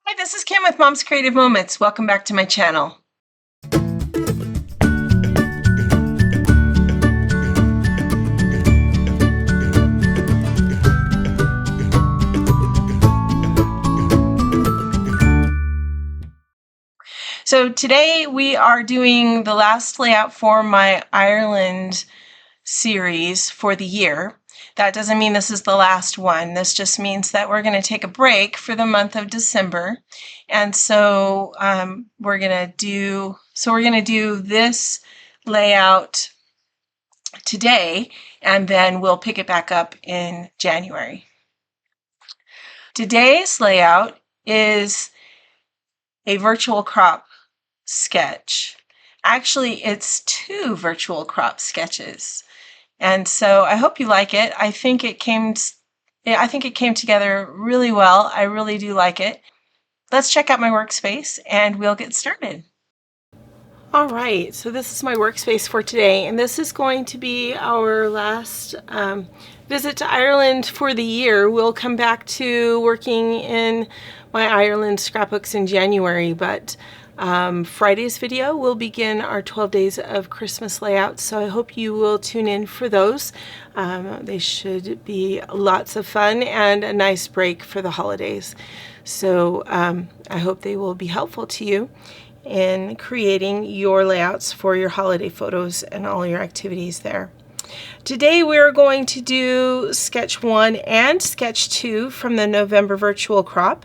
Hi, this is Kim with Mom's Creative Moments. Welcome back to my channel. So today we are doing the last layout for my Ireland series for the year. That doesn't mean this is the last one. This just means that we're going to take a break for the month of December. And so we're going to do this layout today, and then we'll pick it back up in January. Today's layout is a virtual crop sketch. Actually, it's two virtual crop sketches. And so I hope you like it. I think it came together really well. I really do like it. Let's check out my workspace and we'll get started. All right, so this is my workspace for today, and this is going to be our last visit to Ireland for the year. We'll come back to working in my Ireland scrapbooks in January, but Friday's video will begin our 12 days of Christmas layouts, so I hope you will tune in for those. They should be lots of fun and a nice break for the holidays. So I hope they will be helpful to you in creating your layouts for your holiday photos and all your activities there. Today we're going to do sketch 1 and sketch 2 from the November virtual crop.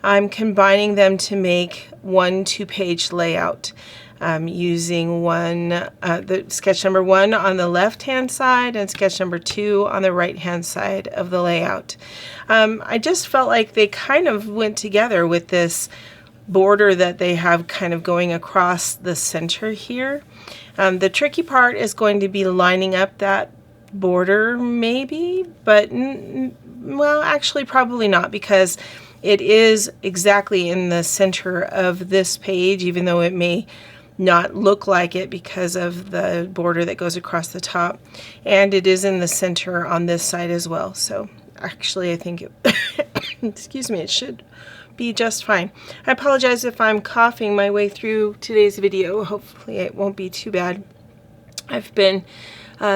I'm combining them to make one 2-page layout using the sketch number 1 on the left hand side and sketch number 2 on the right hand side of the layout. I just felt like they kind of went together with this border that they have kind of going across the center here. The tricky part is going to be lining up that border maybe, but well, actually probably not, because it is exactly in the center of this page, even though it may not look like it because of the border that goes across the top, and it is in the center on this side as well. So actually I think excuse me, it should be just fine. I apologize if I'm coughing my way through today's video. Hopefully it won't be too bad. I've been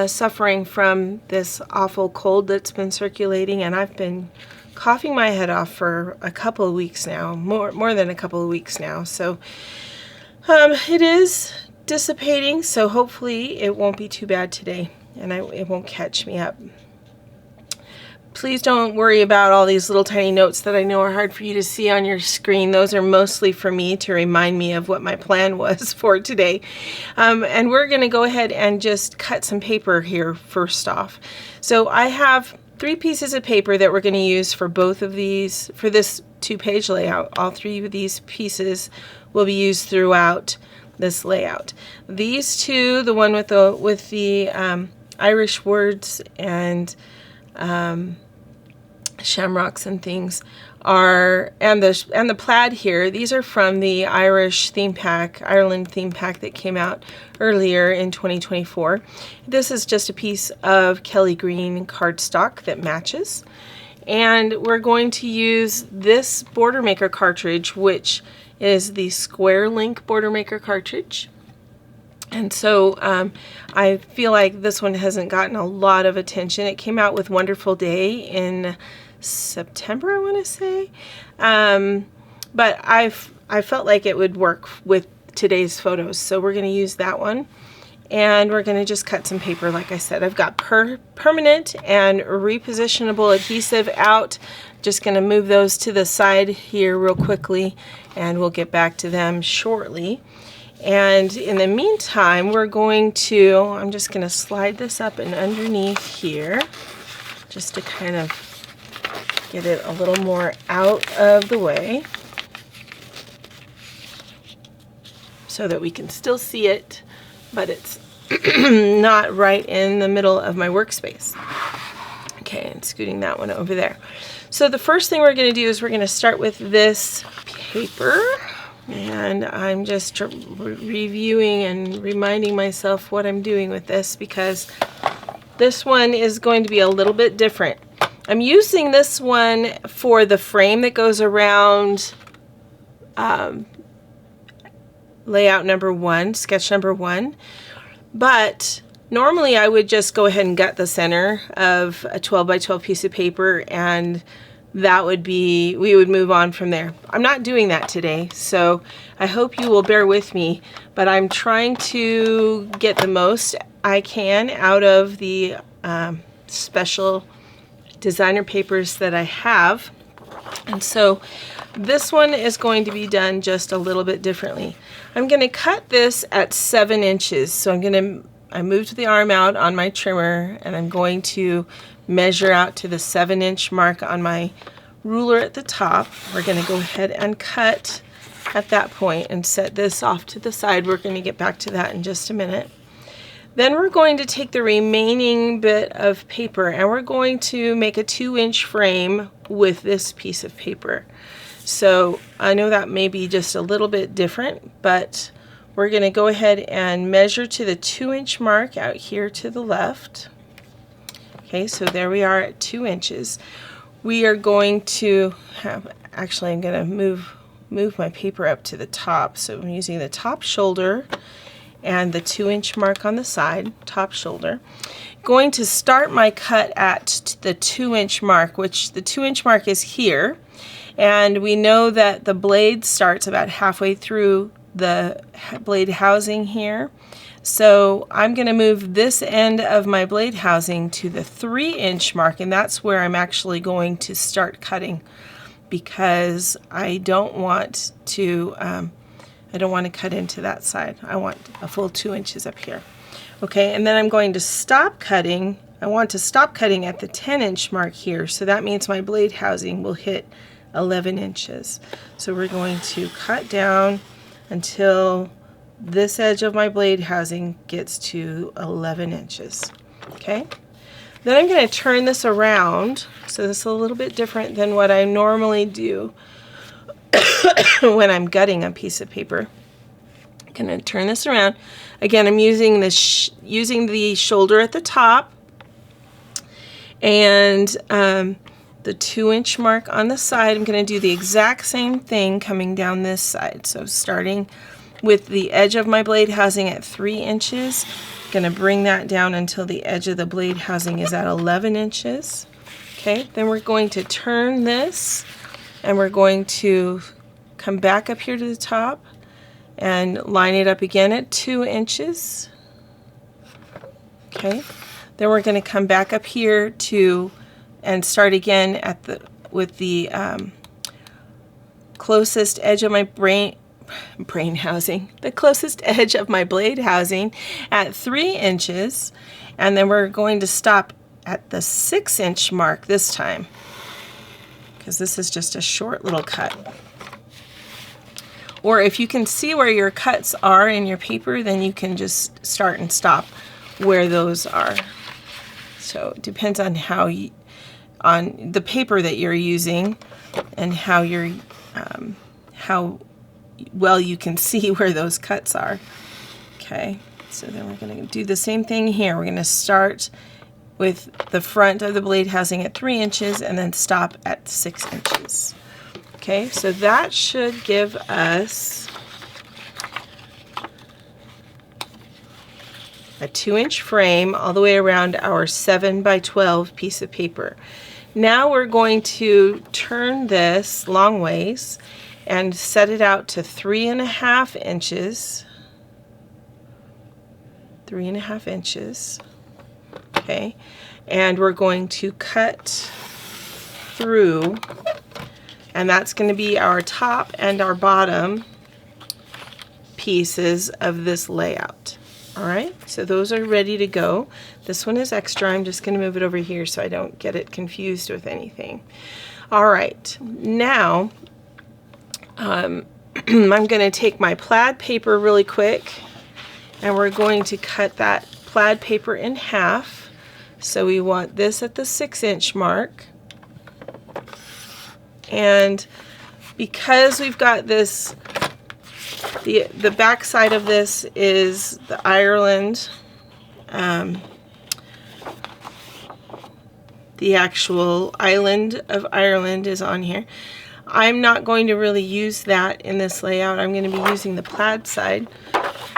suffering from this awful cold that's been circulating, and I've been coughing my head off for a couple of weeks now, more than a couple of weeks now. So it is dissipating, so hopefully it won't be too bad today and it won't catch me up. Please don't worry about all these little tiny notes that I know are hard for you to see on your screen. Those are mostly for me to remind me of what my plan was for today. And we're going to go ahead and just cut some paper here first off. So I have 3 pieces of paper that we're going to use for both of these, for this 2-page layout. All 3 of these pieces will be used throughout this layout. These 2, the one with the Irish words and shamrocks and things, and the plaid here, these are from the Ireland theme pack that came out earlier in 2024. This is just a piece of Kelly Green cardstock that matches, and we're going to use this Border Maker cartridge, which is the Square Link Border Maker cartridge. And so I feel like this one hasn't gotten a lot of attention. It came out with Wonderful Day in September, I want to say. But I felt like it would work with today's photos. So we're going to use that one. And we're going to just cut some paper, like I said. I've got permanent and repositionable adhesive out. Just going to move those to the side here real quickly, and we'll get back to them shortly. And in the meantime, I'm just going to slide this up and underneath here, just to kind of get it a little more out of the way so that we can still see it, but it's not right in the middle of my workspace. Okay, and scooting that one over there. So the first thing we're going to do is we're going to start with this paper. And I'm just reviewing and reminding myself what I'm doing with this, because this one is going to be a little bit different. I'm using this one for the frame that goes around layout number 1, sketch number 1, but normally I would just go ahead and gut the center of a 12 by 12 piece of paper, and that would be, we would move on from there. I'm not doing that today, so I hope you will bear with me, but I'm trying to get the most I can out of the special designer papers that I have. And so this one is going to be done just a little bit differently. I'm going to cut this at 7 inches. So I moved the arm out on my trimmer, and I'm going to measure out to the 7-inch mark on my ruler at the top. We're going to go ahead and cut at that point and set this off to the side. We're going to get back to that in just a minute. Then we're going to take the remaining bit of paper and we're going to make a 2-inch frame with this piece of paper. So I know that may be just a little bit different, but we're going to go ahead and measure to the 2-inch mark out here to the left. Okay, so there we are at 2 inches. We are going to have, actually I'm going to move my paper up to the top. So I'm using the top shoulder and the 2-inch mark on the side, top shoulder. Going to start my cut at the 2-inch mark, which the 2-inch mark is here. And we know that the blade starts about halfway through the blade housing here. So I'm going to move this end of my blade housing to the 3-inch mark, and that's where I'm actually going to start cutting, because I don't want to cut into that side. I want a full 2 inches up here. Okay, and then I'm going to stop cutting. I want to stop cutting at the 10-inch mark here, so that means my blade housing will hit 11 inches. So we're going to cut down until this edge of my blade housing gets to 11 inches. Okay, then I'm going to turn this around. So this is a little bit different than what I normally do when I'm gutting a piece of paper. I'm going to turn this around. Again, I'm using the shoulder at the top and the 2-inch mark on the side. I'm going to do the exact same thing coming down this side. So starting with the edge of my blade housing at 3 inches, I'm going to bring that down until the edge of the blade housing is at 11 inches. Okay, then we're going to turn this and we're going to come back up here to the top and line it up again at 2 inches. Okay, then we're going to come back up here and start again at with the closest edge of my brain housing, the closest edge of my blade housing at 3 inches, and then we're going to stop at the 6-inch mark this time, because this is just a short little cut. Or if you can see where your cuts are in your paper, then you can just start and stop where those are. So it depends on on the paper that you're using and how well you can see where those cuts are. Okay, so then we're going to do the same thing here. We're going to start with the front of the blade housing at 3 inches and then stop at 6 inches. Okay, so that should give us a 2-inch frame all the way around our 7 by 12 piece of paper. Now we're going to turn this long ways and set it out to 3.5 inches. 3.5 inches. Okay, and we're going to cut through, and that's going to be our top and our bottom pieces of this layout. All right, so those are ready to go. This one is extra. I'm just going to move it over here so I don't get it confused with anything. All right, now I'm going to take my plaid paper really quick, and we're going to cut that plaid paper in half. So we want this at the 6-inch mark. And because we've got this, the back side of this is the Ireland, the actual island of Ireland is on here. I'm not going to really use that in this layout. I'm going to be using the plaid side,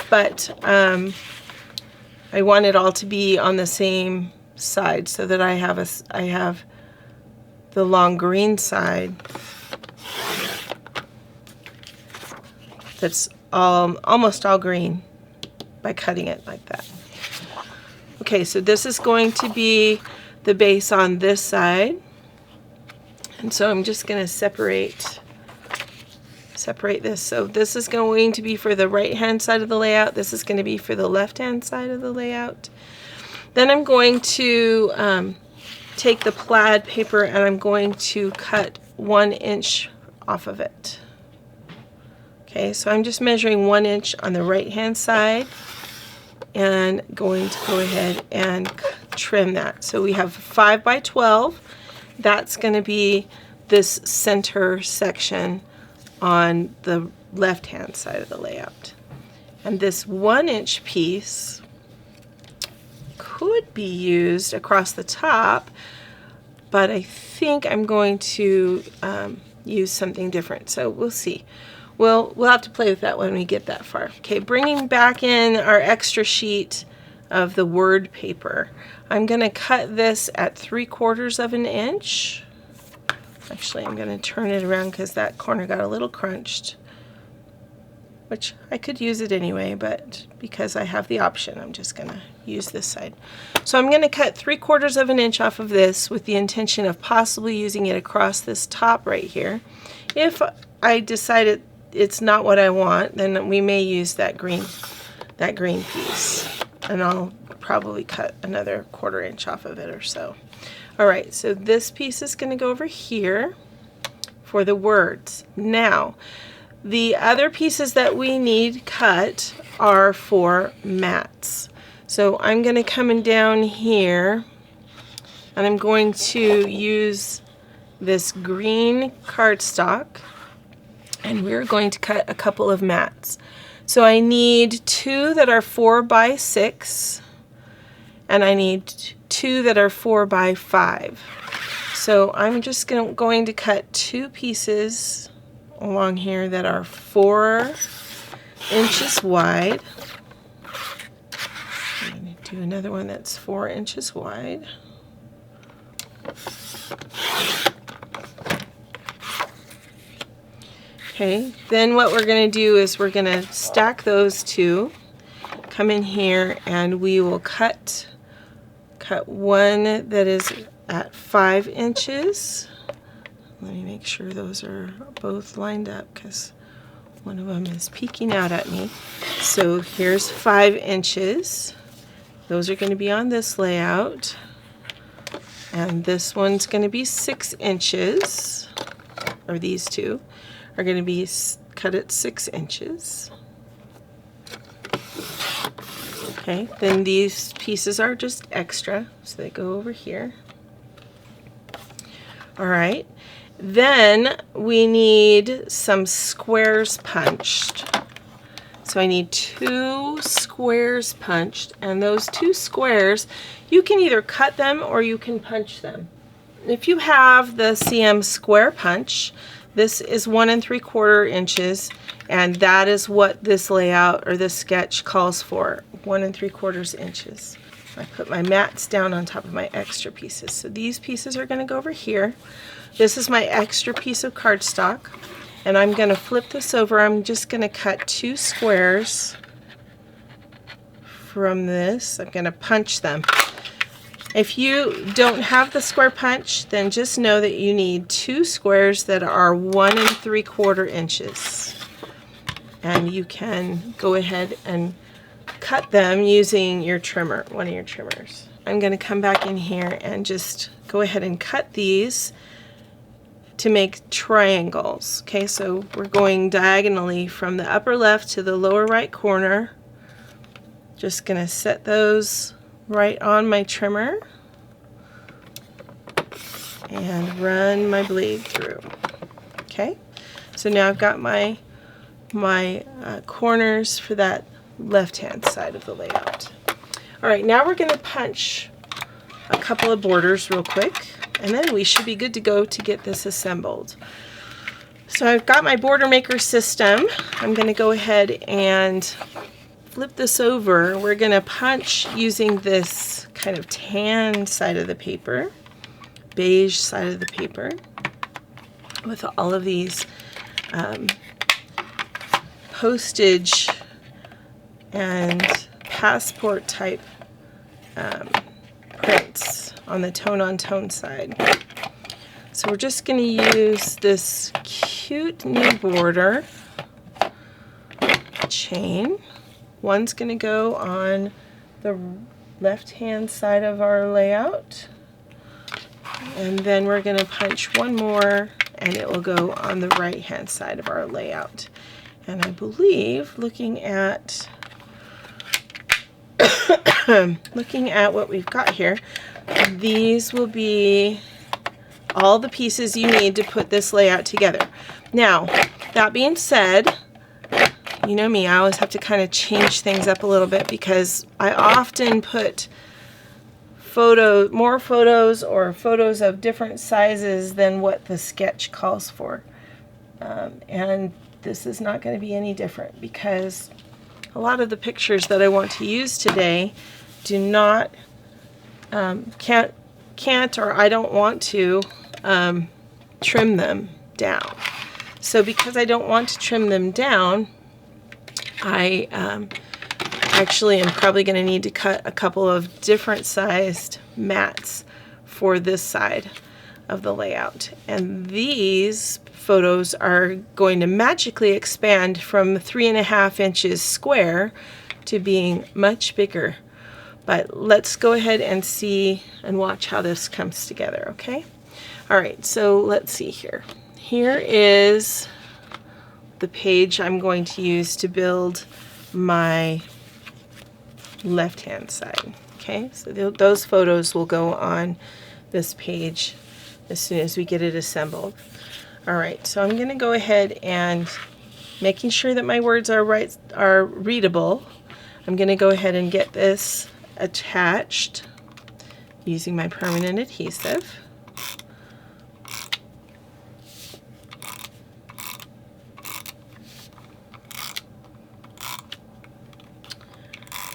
but I want it all to be on the same side so that I have the long green side that's almost all green by cutting it like that. Okay, so this is going to be the base on this side, and so I'm just going to separate this. So this is going to be for the right hand side of the layout, this is going to be for the left hand side of the layout. Then I'm going to take the plaid paper and I'm going to cut 1 inch off of it. Okay, so I'm just measuring 1 inch on the right hand side and going to go ahead and trim that. So we have 5 by 12. That's going to be this center section on the left hand side of the layout. And this 1 inch piece could be used across the top, but I think I'm going to use something different. So we'll see. We'll have to play with that when we get that far. Okay, bringing back in our extra sheet of the word paper. I'm going to cut this at 3/4 of an inch. Actually, I'm going to turn it around because that corner got a little crunched, which I could use it anyway, but because I have the option, I'm just going to use this side. So I'm going to cut 3/4 of an inch off of this with the intention of possibly using it across this top right here. If I decided it's not what I want, then we may use that green piece, and I'll probably cut another 1/4 inch off of it or so. Alright, so this piece is going to go over here for the words. Now, the other pieces that we need cut are for mats. So I'm going to come in down here and I'm going to use this green cardstock, and we're going to cut a couple of mats. So I need 2 that are 4 by 6, and I need 2 that are 4 by 5. So I'm just going to cut 2 pieces along here that are 4 inches wide. I'm going to do another one that's 4 inches wide. Okay, then what we're going to do is we're going to stack those 2, come in here, and we will cut one that is at 5 inches. Let me make sure those are both lined up because one of them is peeking out at me. So here's 5 inches. Those are going to be on this layout. And this one's going to be 6 inches, or these 2 are going to be cut at 6 inches. Okay, then these pieces are just extra, so they go over here. Alright, then we need some squares punched. So I need 2 squares punched, and those 2 squares, you can either cut them or you can punch them. If you have the CM square punch, this is 1 3/4 inches, and that is what this layout or this sketch calls for, 1 3/4 inches. I put my mats down on top of my extra pieces. So these pieces are going to go over here. This is my extra piece of cardstock, and I'm going to flip this over. I'm just going to cut 2 squares from this. I'm going to punch them. If you don't have the square punch, then just know that you need 2 squares that are 1 3/4 inches. And you can go ahead and cut them using your trimmer, one of your trimmers. I'm going to come back in here and just go ahead and cut these to make triangles. Okay, so we're going diagonally from the upper left to the lower right corner. Just going to set those right on my trimmer and run my blade through. Okay, so now I've got my corners for that left hand side of the layout. Alright, now we're going to punch a couple of borders real quick, and then we should be good to go to get this assembled. So I've got my border maker system. I'm going to go ahead and flip this over. We're going to punch using this kind of tan side of the paper, beige side of the paper, with all of these postage and passport type prints on the tone-on-tone side. So we're just going to use this cute new border chain. One's going to go on the left-hand side of our layout, and then we're going to punch one more, and it will go on the right-hand side of our layout. And I believe, looking at what we've got here, these will be all the pieces you need to put this layout together. Now, that being said, you know me, I always have to kind of change things up a little bit because I often put more photos or photos of different sizes than what the sketch calls for. And this is not going to be any different because a lot of the pictures that I want to use today do not, can't or I don't want to trim them down. So because I don't want to trim them down, I actually am probably going to need to cut a couple of different sized mats for this side of the layout. And these photos are going to magically expand from 3.5 inches square to being much bigger. But let's go ahead and see and watch how this comes together, okay? All right, so let's see here. Here is the page I'm going to use to build my left-hand side, okay? So those photos will go on this page as soon as we get it assembled. All right, so I'm going to go ahead and, making sure that my words are readable, I'm going to go ahead and get this attached using my permanent adhesive.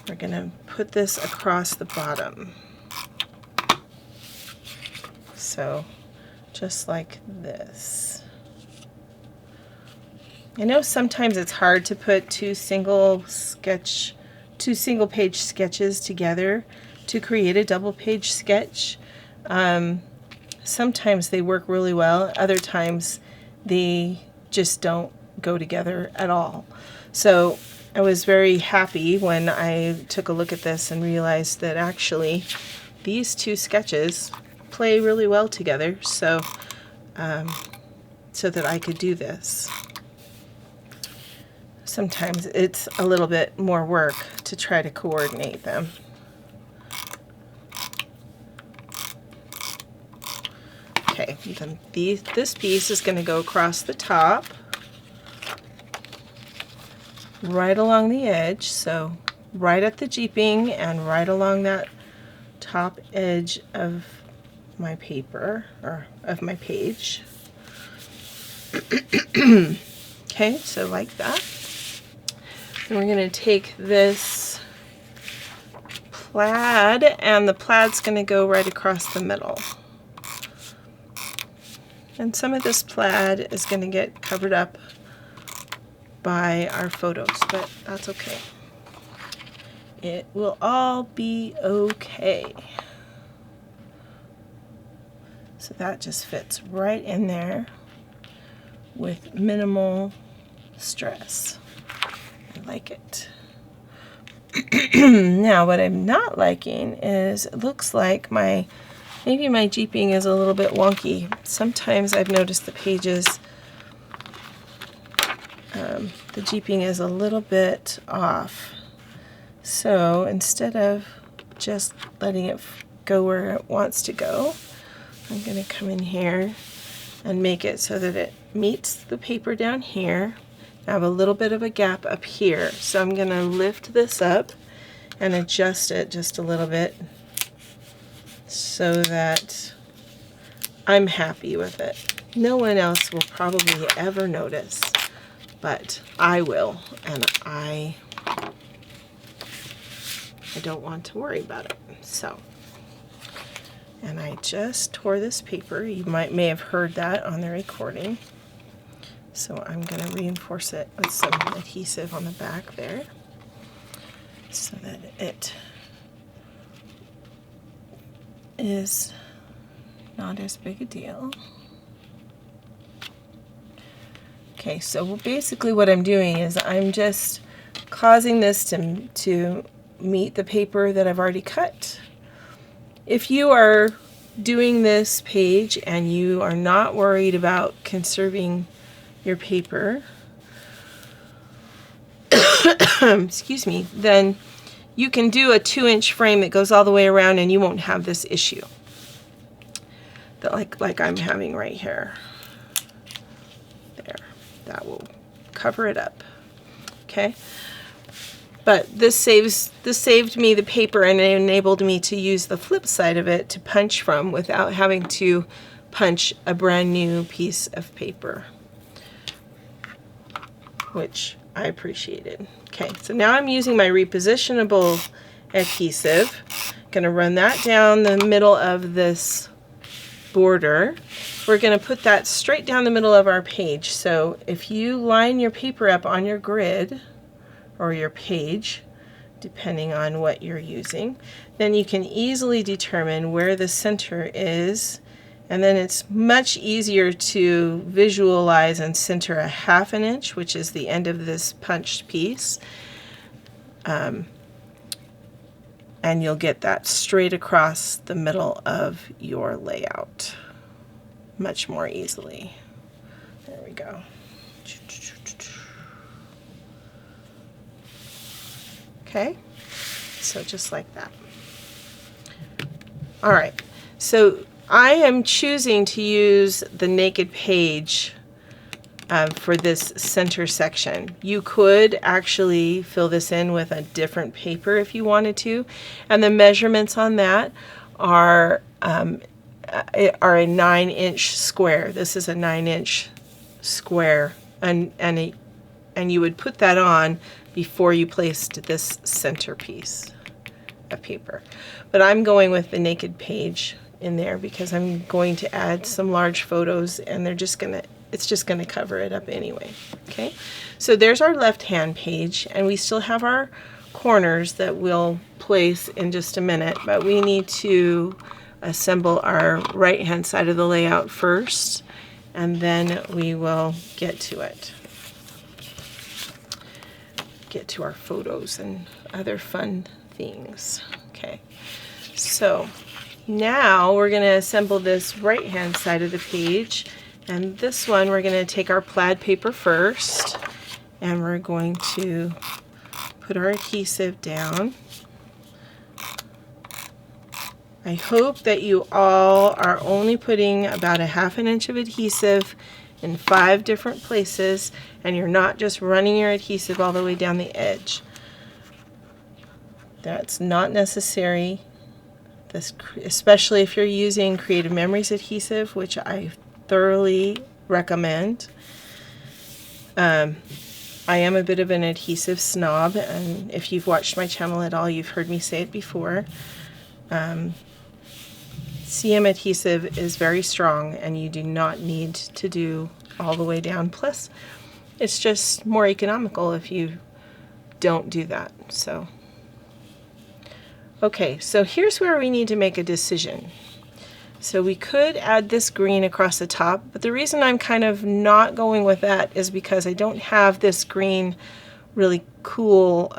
We're going to put this across the bottom. So just like this. I know sometimes it's hard to put two single page sketches together to create a double page sketch. Sometimes they work really well, other times they just don't go together at all. So I was very happy when I took a look at this and realized that actually these two sketches play really well together, so that I could do this. Sometimes it's a little bit more work to try to coordinate them. Okay, then this piece is going to go across the top, right along the edge, so right at the jeeping and right along that top edge of my paper, or of my page. Okay, so like that. And we're going to take this plaid, and the plaid's going to go right across the middle. And some of this plaid is going to get covered up by our photos, but that's okay. It will all be okay. So that just fits right in there with minimal stress. I like it. Now what I'm not liking is it looks like maybe my jeeping is a little bit wonky. Sometimes I've noticed the pages, the jeeping is a little bit off. So instead of just letting it go where it wants to go, I'm going to come in here and make it so that it meets the paper down here. I have a little bit of a gap up here, so I'm going to lift this up and adjust it just a little bit so that I'm happy with it. No one else will probably ever notice, but I will, and I don't want to worry about it. So, and I just tore this paper. You may have heard that on the recording. So I'm going to reinforce it with some adhesive on the back there so that it is not as big a deal. Okay, so basically what I'm doing is I'm just causing this to meet the paper that I've already cut. If you are doing this page and you are not worried about conserving your paper, excuse me, then you can do a 2-inch frame that goes all the way around and you won't have this issue that like I'm having right here. There, that will cover it up. Okay, but this saved me the paper and it enabled me to use the flip side of it to punch from without having to punch a brand new piece of paper, which I appreciated. Okay, so now I'm using my repositionable adhesive. I'm going to run that down the middle of this border. We're going to put that straight down the middle of our page. So if you line your paper up on your grid or your page, depending on what you're using, then you can easily determine where the center is, and then it's much easier to visualize and center a 1/2 inch, which is the end of this punched piece, and you'll get that straight across the middle of your layout much more easily. There we go. Okay, so just like that. All right, so I am choosing to use the naked page for this center section. You could actually fill this in with a different paper if you wanted to, and the measurements on that are a 9-inch square. This is a 9-inch square, and you would put that on before you placed this centerpiece of paper. But I'm going with the naked page in there because I'm going to add some large photos, and it's just gonna cover it up anyway. Okay, so there's our left-hand page, and we still have our corners that we'll place in just a minute, but we need to assemble our right-hand side of the layout first, and then we will get to it. Get to our photos and other fun things. Okay, so now we're going to assemble this right-hand side of the page, and this one we're going to take our plaid paper first, and we're going to put our adhesive down. I hope that you all are only putting about a 1/2 inch of adhesive in 5 different places, and you're not just running your adhesive all the way down the edge. That's not necessary, especially if you're using Creative Memories adhesive, which I thoroughly recommend. I am a bit of an adhesive snob, and if you've watched my channel at all, you've heard me say it before. CM adhesive is very strong, and you do not need to do all the way down. Plus, it's just more economical if you don't do that. So, okay, so here's where we need to make a decision. So we could add this green across the top, but the reason I'm kind of not going with that is because I don't have this green really cool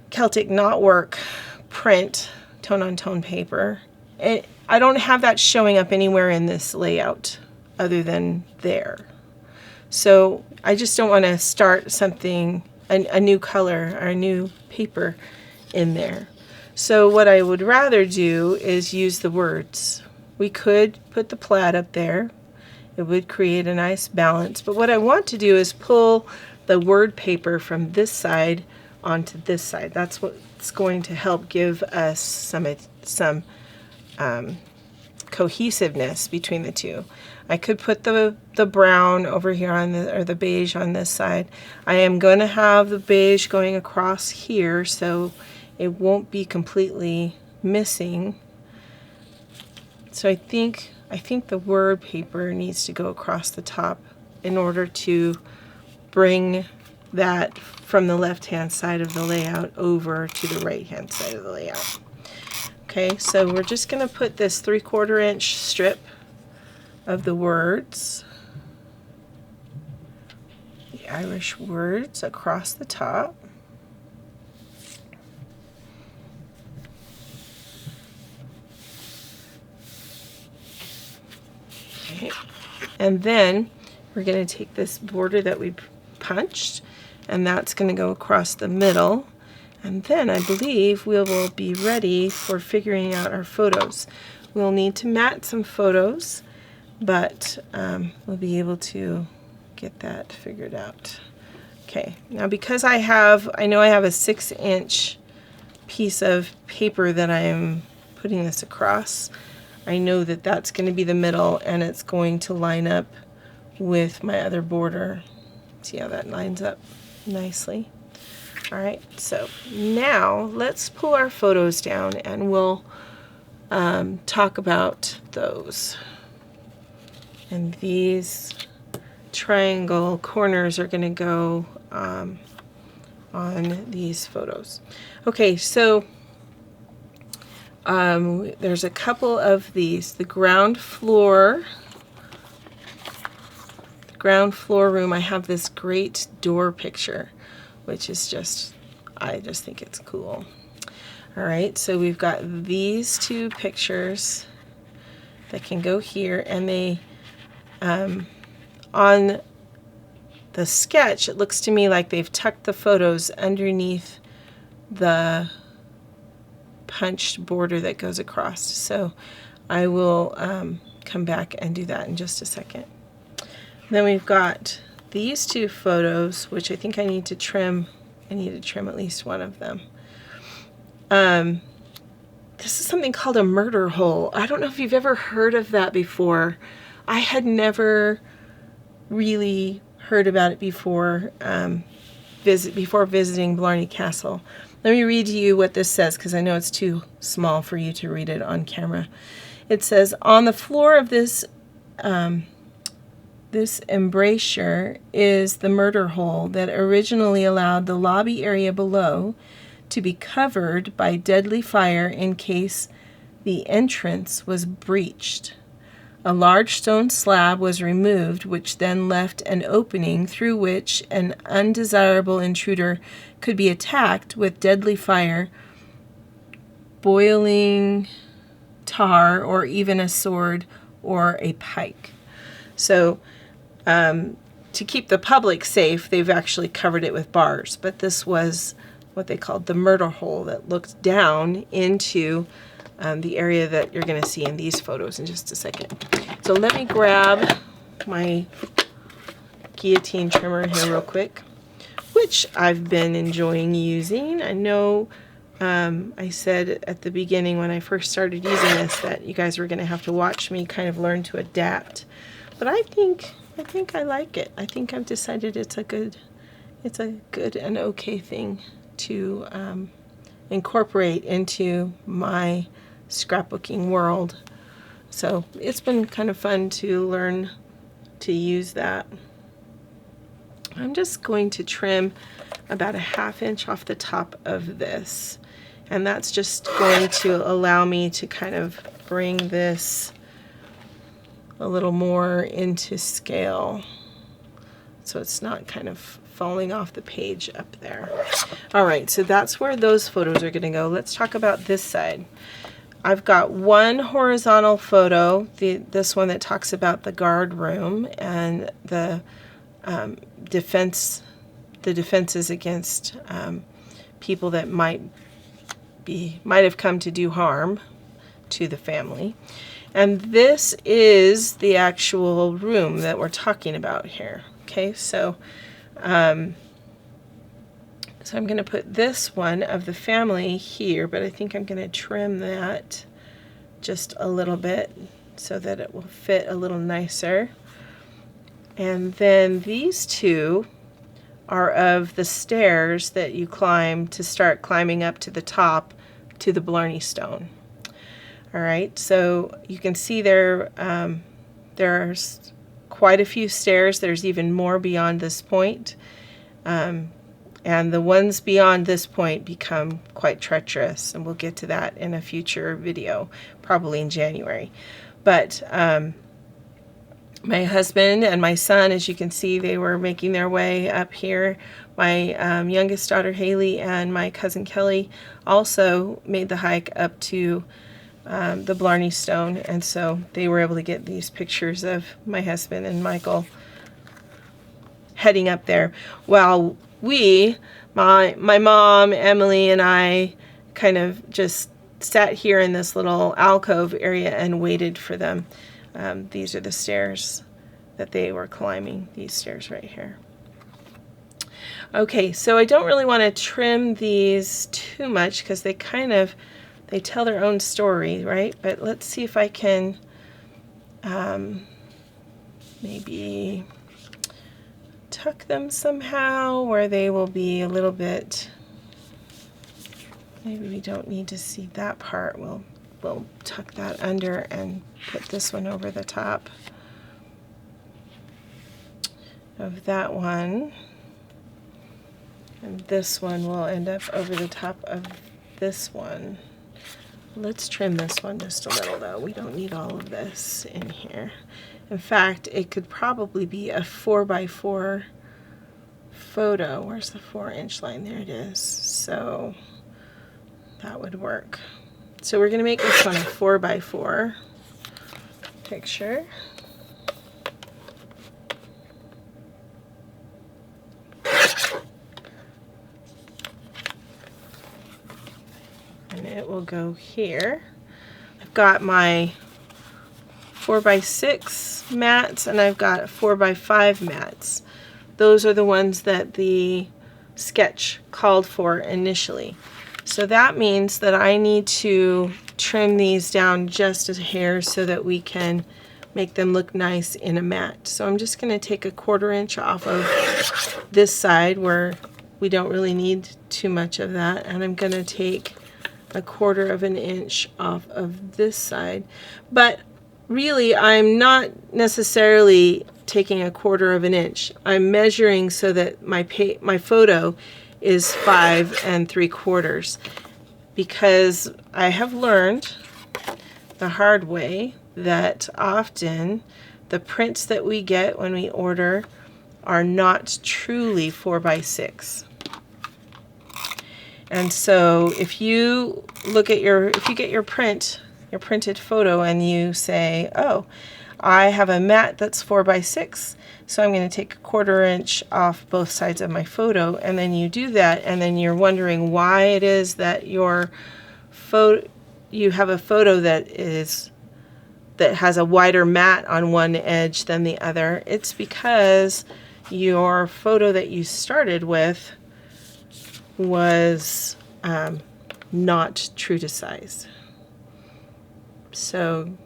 Celtic knotwork print tone-on-tone paper. I don't have that showing up anywhere in this layout other than there. So I just don't want to start something, a new color or a new paper in there. So what I would rather do is use the words. We could put the plaid up there. It would create a nice balance. But what I want to do is pull the word paper from this side onto this side. That's what's going to help give us some cohesiveness between the two. I could put the brown over here on the, or the beige on this side. I am going to have the beige going across here so it won't be completely missing. So I think the word paper needs to go across the top in order to bring that from the left-hand side of the layout over to the right-hand side of the layout. Okay, so we're just going to put this 3/4 inch strip of the words, the Irish words, across the top. Okay. And then we're going to take this border that we punched, and that's going to go across the middle. And then I believe we will be ready for figuring out our photos. We'll need to mat some photos, but we'll be able to get that figured out. Okay, now because I know I have a 6-inch piece of paper that I am putting this across, I know that that's going to be the middle, and it's going to line up with my other border. See how that lines up nicely? All right, so now let's pull our photos down and we'll talk about those. And these triangle corners are going to go on these photos. Okay, so there's a couple of these. The ground floor room, I have this great door picture, which is just, I just think it's cool. All right, so we've got these two pictures that can go here, and they, on the sketch, it looks to me like they've tucked the photos underneath the punched border that goes across. So I will come back and do that in just a second. Then we've got these two photos, which I think I need to trim. I need to trim at least one of them. This is something called a murder hole. I don't know if you've ever heard of that before. I had never really heard about it before, before visiting Blarney Castle. Let me read to you what this says, because I know it's too small for you to read it on camera. It says, on the floor of this embrasure is the murder hole that originally allowed the lobby area below to be covered by deadly fire in case the entrance was breached. A large stone slab was removed, which then left an opening through which an undesirable intruder could be attacked with deadly fire, boiling tar, or even a sword or a pike. So to keep the public safe, they've actually covered it with bars, but this was what they called the murder hole that looked down into the area that you're going to see in these photos in just a second. So let me grab my guillotine trimmer here real quick, which I've been enjoying using. I know I said at the beginning when I first started using this that you guys were going to have to watch me kind of learn to adapt, but I think I like it. I think I've decided it's a good and okay thing to incorporate into my scrapbooking world. So it's been kind of fun to learn to use that. I'm just going to trim about a 1/2 inch off the top of this, and that's just going to allow me to kind of bring this a little more into scale so it's not kind of falling off the page up there. All right, so that's where those photos are going to go. Let's talk about this side. I've got one horizontal photo, this one that talks about the guard room and the defenses against people that might have come to do harm to the family. And this is the actual room that we're talking about here. Okay, so I'm going to put this one of the family here, but I think I'm going to trim that just a little bit so that it will fit a little nicer. And then these two are of the stairs that you climb to start climbing up to the top to the Blarney Stone. All right, so you can see there's quite a few stairs. There's even more beyond this point. And the ones beyond this point become quite treacherous, and we'll get to that in a future video, probably in January. But my husband and my son, as you can see, they were making their way up here. My youngest daughter Haley and my cousin Kelly also made the hike up to the Blarney Stone, and so they were able to get these pictures of my husband and Michael heading up there, while my mom, Emily, and I kind of just sat here in this little alcove area and waited for them. These are the stairs that they were climbing, these stairs right here. Okay, so I don't really want to trim these too much because they tell their own story, right? But let's see if I can maybe tuck them somehow where they will be a little bit, maybe we don't need to see that part. We'll tuck that under and put this one over the top of that one. And this one will end up over the top of this one. Let's trim this one just a little though. We don't need all of this in here. In fact, it could probably be a 4x4 photo. Where's the 4-inch line? There it is. So that would work. So we're going to make this one a 4x4 picture. And it will go here. I've got my 4x6 mats and I've got 4x5 mats. Those are the ones that the sketch called for initially. So that means that I need to trim these down just a hair so that we can make them look nice in a mat. So I'm just going to take a 1/4 inch off of this side where we don't really need too much of that, and I'm going to take a 1/4 of an inch off of this side. But really, I'm not necessarily taking a 1/4 of an inch. I'm measuring so that my photo is 5 3/4, because I have learned the hard way that often the prints that we get when we order are not truly 4x6. And so if you look at if you get your printed photo and you say, oh, I have a mat that's 4x6, so I'm going to take a 1/4 inch off both sides of my photo, and then you do that, and then you're wondering why it is that you have a photo that has a wider mat on one edge than the other. It's because your photo that you started with was not true to size. So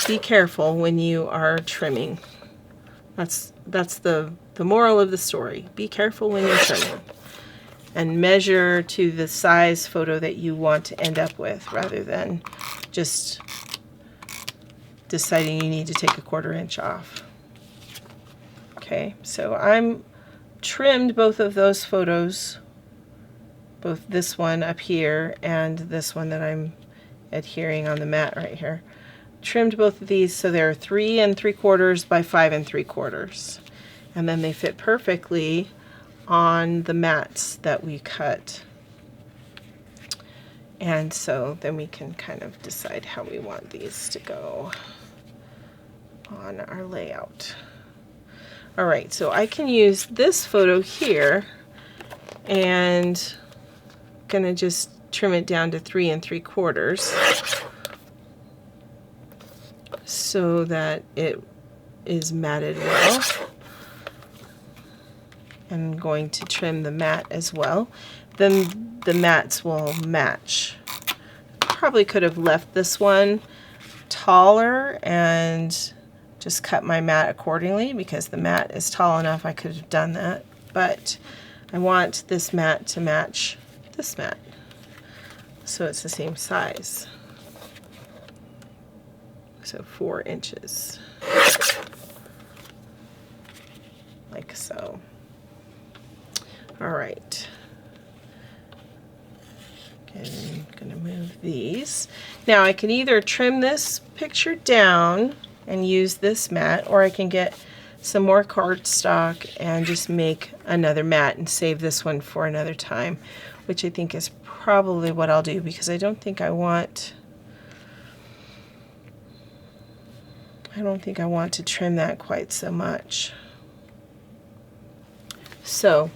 be careful when you are trimming. That's the moral of the story. Be careful when you're trimming, and measure to the size photo that you want to end up with, rather than just deciding you need to take a 1/4 inch off. Okay, so I'm trimmed both of those photos, both this one up here and this one that I'm adhering on the mat right here. Trimmed both of these so they're 3 3/4 by 5 3/4, and then they fit perfectly on the mats that we cut. And so then we can kind of decide how we want these to go on our layout. All right, so I can use this photo here, and I'm gonna just trim it down to 3 3/4 so that it is matted well. I'm going to trim the mat as well. Then the mats will match. Probably could have left this one taller and just cut my mat accordingly, because the mat is tall enough I could have done that, but I want this mat to match this mat, so it's the same size. So 4 inches, like so. All right. Okay, I'm going to move these. Now I can either trim this picture down and use this mat, or I can get some more cardstock and just make another mat and save this one for another time, which I think is probably what I'll do, because I don't think I want to trim that quite so much. So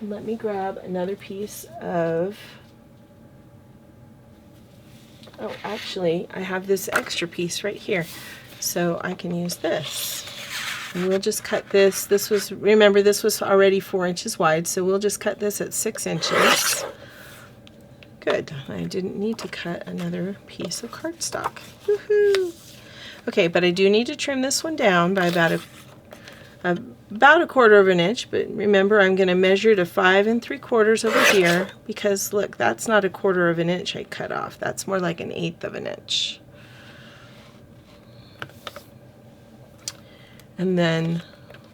let me grab another piece of, oh, actually I have this extra piece right here, so I can use this. And we'll just cut this. This was, remember, this was already 4 inches wide, so we'll just cut this at 6 inches. Good. I didn't need to cut another piece of cardstock. Woohoo! Okay, but I do need to trim this one down by about a 1/4 of an inch, but remember I'm going to measure to 5 3/4 over here, because look, that's not 1/4 of an inch I cut off. That's more like 1/8 of an inch. And then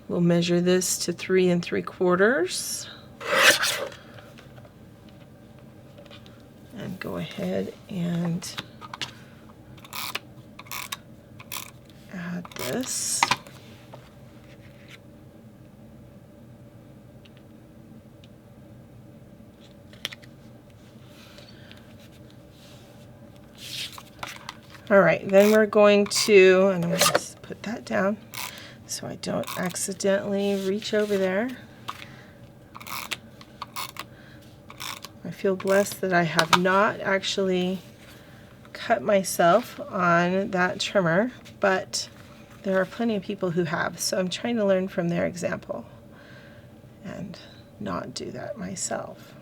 we'll measure this to 3 3/4 and go ahead and add this. All right, then we're going to, and I'm going to put that down so I don't accidentally reach over there. I feel blessed that I have not actually cut myself on that trimmer, but there are plenty of people who have, so I'm trying to learn from their example and not do that myself.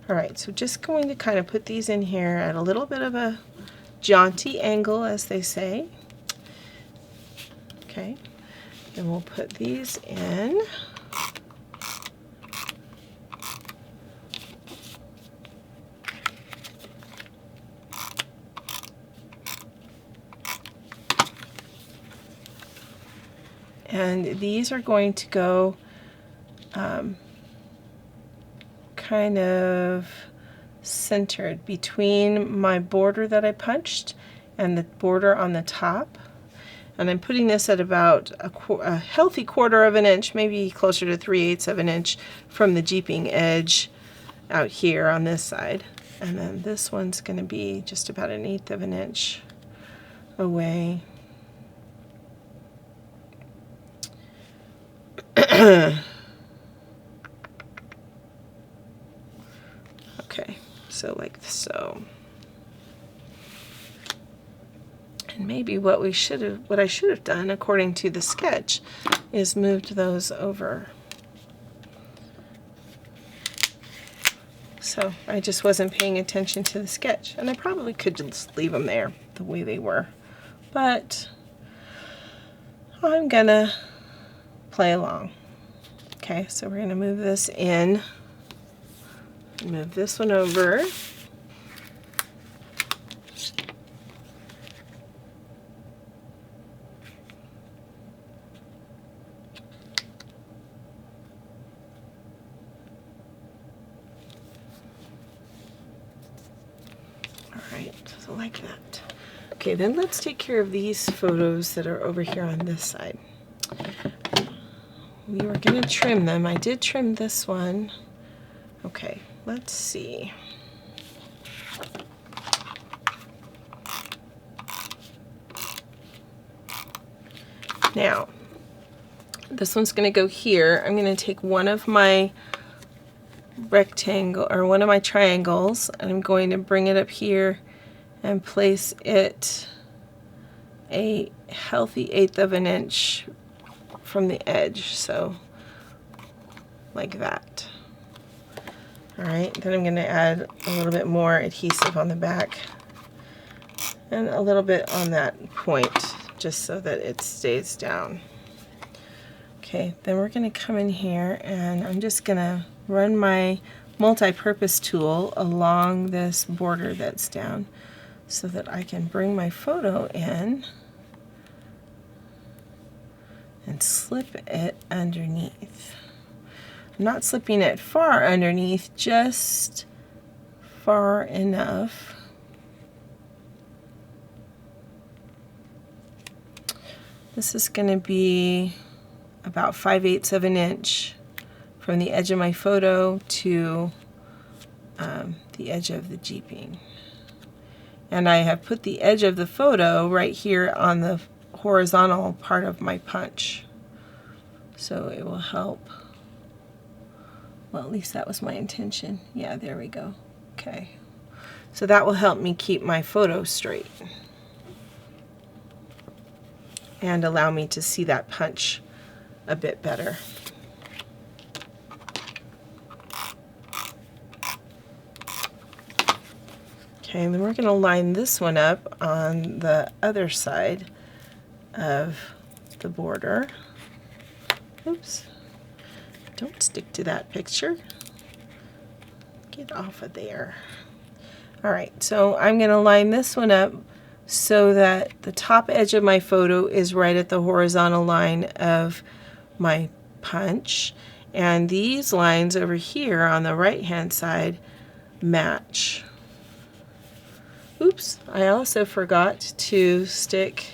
All right, so just going to kind of put these in here at a little bit of a jaunty angle, as they say. Okay, then we'll put these in. And these are going to go kind of centered between my border that I punched and the border on the top. And I'm putting this at about a healthy 1/4 of an inch, maybe closer to 3/8 of an inch from the jeeping edge out here on this side. And then this one's going to be just about 1/8 of an inch away. Okay, so like so. And maybe what I should have done, according to the sketch, is moved those over. So I just wasn't paying attention to the sketch, and I probably could just leave them there the way they were, but I'm gonna play along. Okay, so we're gonna move this in, move this one over. So like that. Okay, then let's take care of these photos that are over here on this side. We were going to trim them. I did trim this one. Okay, let's see. Now, this one's going to go here. I'm going to take one of my rectangle, or one of my triangles, and I'm going to bring it up here and place it a healthy 1/8 of an inch from the edge, so like that. All right, then I'm going to add a little bit more adhesive on the back and a little bit on that point just so that it stays down. Okay, then we're going to come in here and I'm just going to run my multi-purpose tool along this border that's down so that I can bring my photo in and slip it underneath. I'm not slipping it far underneath, just far enough. This is going to be about 5/8 of an inch from the edge of my photo to the edge of the jeeping. And I have put the edge of the photo right here on the horizontal part of my punch. So it will help. Well, at least that was my intention. Yeah, there we go. Okay. So that will help me keep my photo straight and allow me to see that punch a bit better. Okay, and then we're going to line this one up on the other side of the border. Oops, don't stick to that picture. Get off of there. Alright, so I'm going to line this one up so that the top edge of my photo is right at the horizontal line of my punch, and these lines over here on the right hand side match. Oops, I also forgot to stick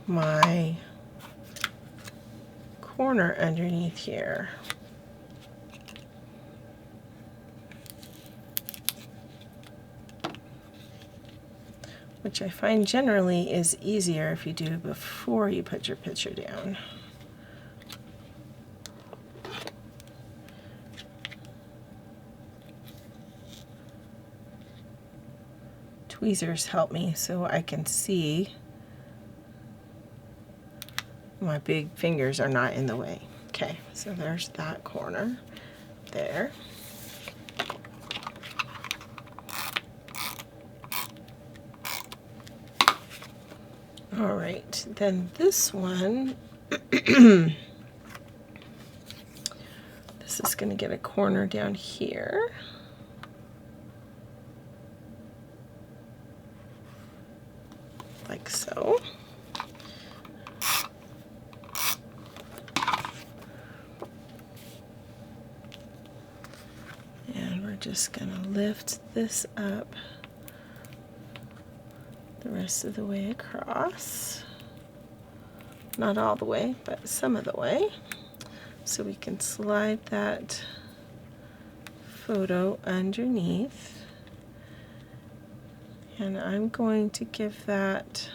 my corner underneath here. Which I find generally is easier if you do before you put your picture down. Tweezers help me so I can see my big fingers are not in the way. Okay, so there's that corner there. All right, then this one, this is going to get a corner down here. Like so. And we're just going to lift this up the rest of the way across. Not all the way, but some of the way. So we can slide that photo underneath. And I'm going to give that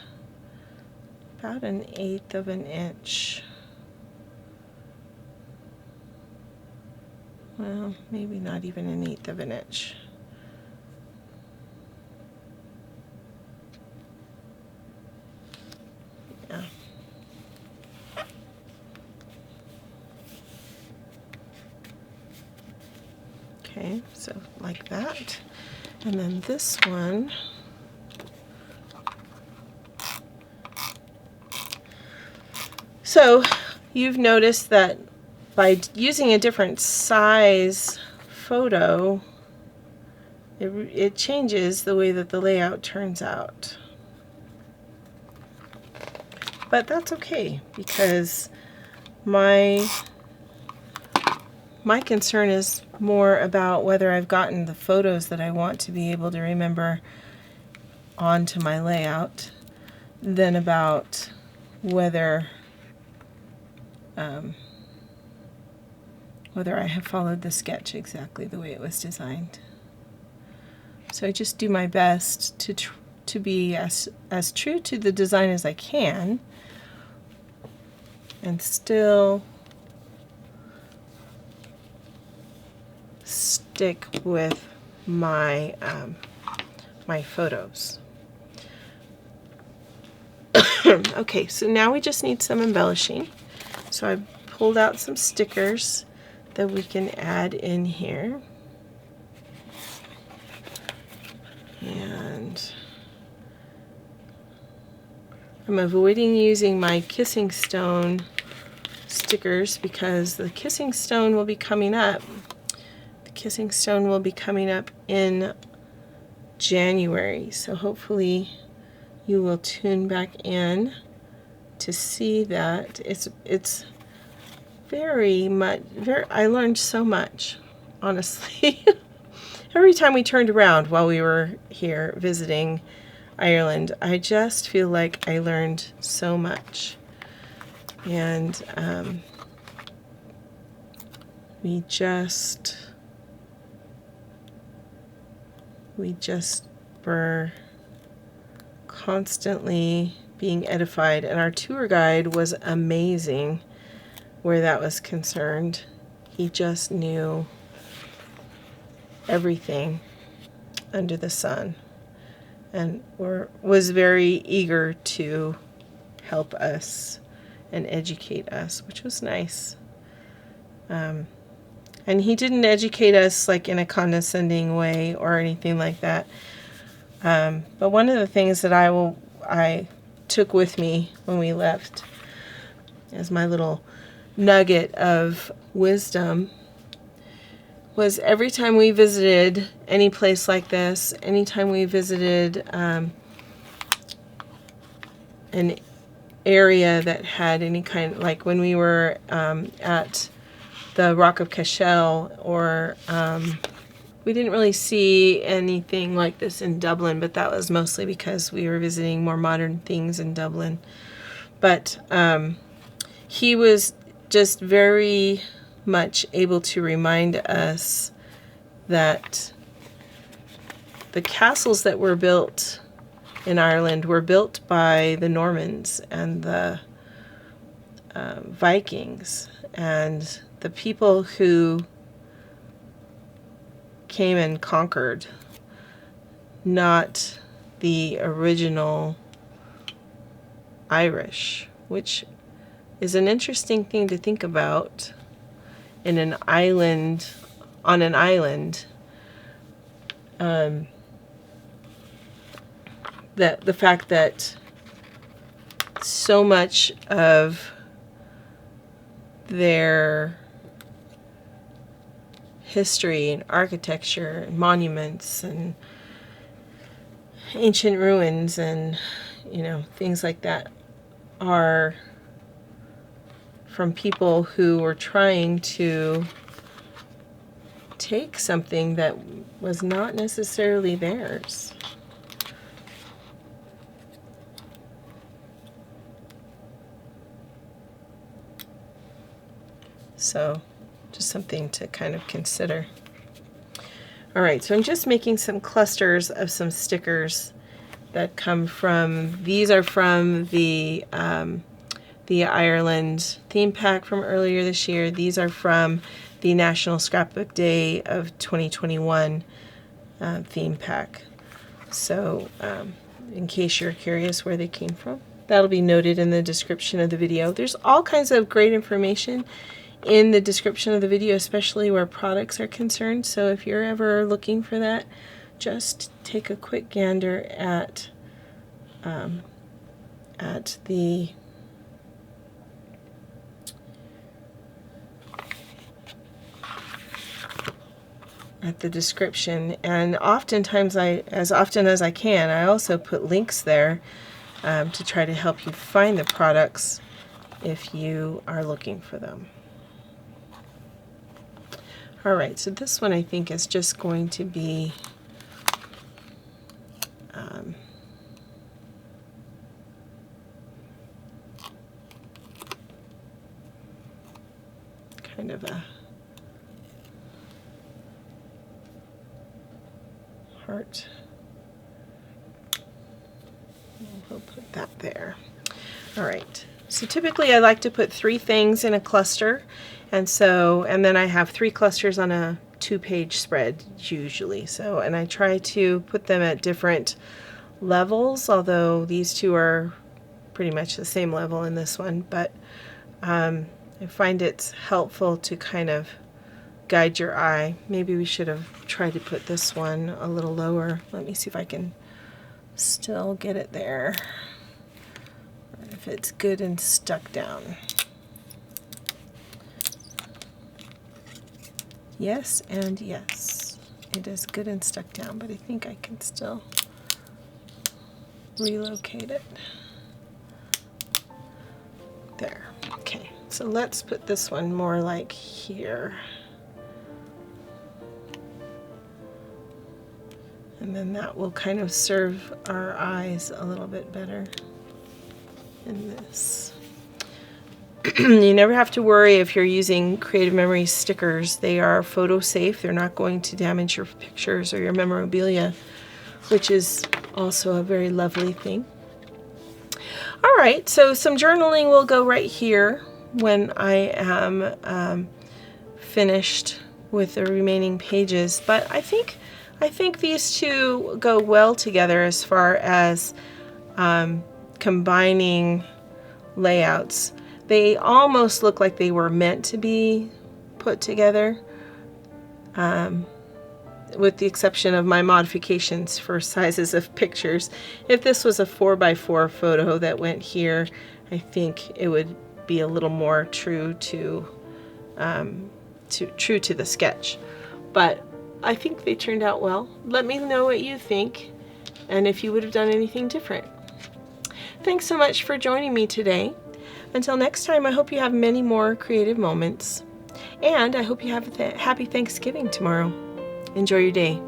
about 1/8 of an inch. Well, maybe not even 1/8 of an inch. Yeah. Okay, so like that. And then this one, so you've noticed that by using a different size photo, it changes the way that the layout turns out. But that's okay, because my concern is more about whether I've gotten the photos that I want to be able to remember onto my layout than about whether I have followed the sketch exactly the way it was designed. So I just do my best to be as true to the design as I can, and still stick with my my photos. Okay, so now we just need some embellishing. So I pulled out some stickers that we can add in here. I'm avoiding using my Kissing Stone stickers because the Kissing Stone will be coming up. The Kissing Stone will be coming up in January, so hopefully you will tune back in to see that. It's very much, I learned so much, honestly. Every time we turned around while we were here visiting Ireland, I just feel like I learned so much. And we just were constantly being edified, and our tour guide was amazing where that was concerned. He just knew everything under the sun and was very eager to help us and educate us, which was nice. And he didn't educate us like in a condescending way or anything like that. But one of the things that I took with me when we left as my little nugget of wisdom was every time we visited any place like this, anytime we visited an area that had any kind, like when we were at the Rock of Cashel, or we didn't really see anything like this in Dublin, but that was mostly because we were visiting more modern things in Dublin. But he was just very much able to remind us that the castles that were built in Ireland were built by the Normans and the Vikings and the people who came and conquered, not the original Irish, which is an interesting thing to think about in an island, on an island. That the fact that so much of their history and architecture and monuments and ancient ruins and, you know, things like that are from people who were trying to take something that was not necessarily theirs. So just something to kind of consider. All right, so I'm just making some clusters of some stickers that come from, these are from the Ireland theme pack from earlier this year. These are from the National Scrapbook Day of 2021 theme pack. So in case you're curious where they came from, that'll be noted in the description of the video. There's all kinds of great information in the description of the video, especially where products are concerned. So if you're ever looking for that, just take a quick gander at the description. And oftentimes, as often as I can, I also put links there to try to help you find the products if you are looking for them. All right, so this one I think is just going to be kind of a heart. We'll put that there. All right, so typically I like to put 3 things in a cluster. And then I have 3 clusters on a 2-page spread usually. So, and I try to put them at different levels, although these 2 are pretty much the same level in this one. But I find it's helpful to kind of guide your eye. Maybe we should have tried to put this one a little lower. Let me see if I can still get it there. if it's good and stuck down. Yes and yes. It is good and stuck down, but I think I can still relocate it. There. Okay, so let's put this one more like here. And then that will kind of serve our eyes a little bit better in this. You never have to worry if you're using Creative Memories stickers. They are photo safe. They're not going to damage your pictures or your memorabilia, which is also a very lovely thing. All right, so some journaling will go right here when I am finished with the remaining pages. But I think these two go well together as far as combining layouts. They almost look like they were meant to be put together, with the exception of my modifications for sizes of pictures. If this was a 4x4 photo that went here, I think it would be a little more true to the sketch. But I think they turned out well. Let me know what you think and if you would have done anything different. Thanks so much for joining me today. Until next time, I hope you have many more creative moments. And I hope you have a happy Thanksgiving tomorrow. Enjoy your day.